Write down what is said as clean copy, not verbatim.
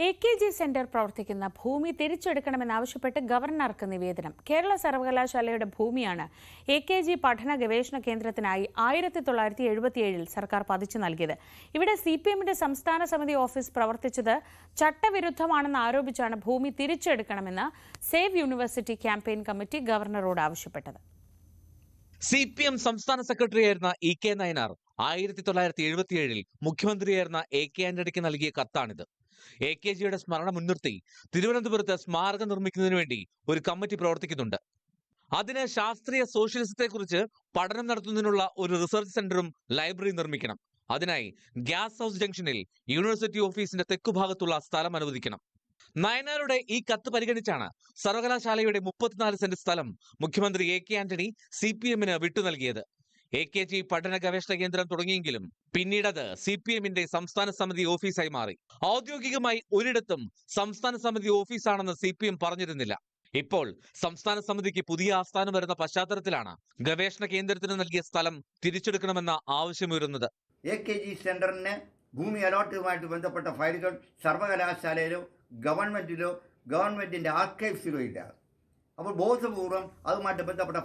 AKG centre പ്രവർത്തിക്കുന്ന ഭൂമി തിരിച്ചെടുക്കണമെന്നാവശ്യപ്പെട്ട് ഗവർണർക്ക് നിവേദനം. കേരള സർവകലാശാലയുടെ ഭൂമിയാണ് AKG പഠന ഗവേഷണ കേന്ദ്രത്തിനായി 1977 സർക്കാർ പതിച്ചു നൽകിയത്. ഇവിടെ CPMന്റെ സംസ്ഥാന സമിതി ഓഫീസ് പ്രവർത്തിച്ചത് ചട്ടവിരുദ്ധമാണെന്ന് ആരോപിച്ചാണ് ഭൂമി തിരിച്ചെടുക്കണമെന്ന് സേവ് യൂണിവേഴ്സിറ്റി ക്യാമ്പയിൻ കമ്മിറ്റി ഗവർണറോട് ആവശ്യപ്പെട്ടത്. CPM സംസ്ഥാന സെക്രട്ടറിയായിരുന്ന EK നയനാർ 1977 മുഖ്യമന്ത്രിയായിരുന്ന AK ആന്റണിക്ക് നൽകിയ കത്താണിത്. AKGയുടെ സ്മരണ മുൻനിർത്തി തിരുവനന്തപുരത്ത് സ്മാരകം നിർമ്മിക്കുന്നതിന് വേണ്ടി ഒരു കമ്മിറ്റി പ്രവർത്തിക്കുന്നുണ്ട്. അതിന് ശാസ്ത്രീയ സോഷ്യലിസത്തെക്കുറിച്ച് പഠനം നടത്തുന്നതിനുള്ള ഒരു റിസർച്ച് സെന്ററും ലൈബ്രറിയും നിർമ്മിക്കണം. അതിനായി ഗ്യാസ് ഹൗസ് ജംഗ്ഷനിൽ യൂണിവേഴ്സിറ്റി ഓഫീസിന്റെ തെക്കുഭാഗത്തുള്ള സ്ഥലം അനുവദിക്കണം. നയനാരുടെ ഈ കത്ത് പരിഗണിച്ചാണ് സർവകലാശാലയുടെ 34 സെന്റ് സ്ഥലം മുഖ്യമന്ത്രി AK ആന്റണി CPMന് വിട്ടു നൽകിയത്. AKG പഠന ഗവേഷണ കേന്ദ്രം തുടങ്ങിയെങ്കിലും പിന്നീടത് CPMന്റെ സംസ്ഥാന സമിതി ഓഫീസായി മാറി. ഔദ്യോഗികമായി ഒരിടത്തും സംസ്ഥാന സമിതി ഓഫീസാണെന്ന് CPM പറഞ്ഞിരുന്നില്ല. ഇപ്പോൾ സംസ്ഥാന സമിതിക്ക് പുതിയ ആസ്ഥാനം വരുന്ന പശ്ചാത്തലത്തിലാണ് ഗവേഷണ കേന്ദ്രത്തിന് നൽകിയ സ്ഥലം തിരിച്ചെടുക്കണമെന്ന ആവശ്യമുയരുന്നത്. AKG സെന്ററിന് ഭൂമി അലോട്ടുമായിട്ട് ബന്ധപ്പെട്ട ഫയലുകൾ സർവകലാശാലയിലോ ഗവൺമെന്റിന്റെ ആർക്കൈവ്സിലോ ഇല്ല. അപ്പോൾ ബോധപൂർവം അതുമായിട്ട് ബന്ധപ്പെട്ട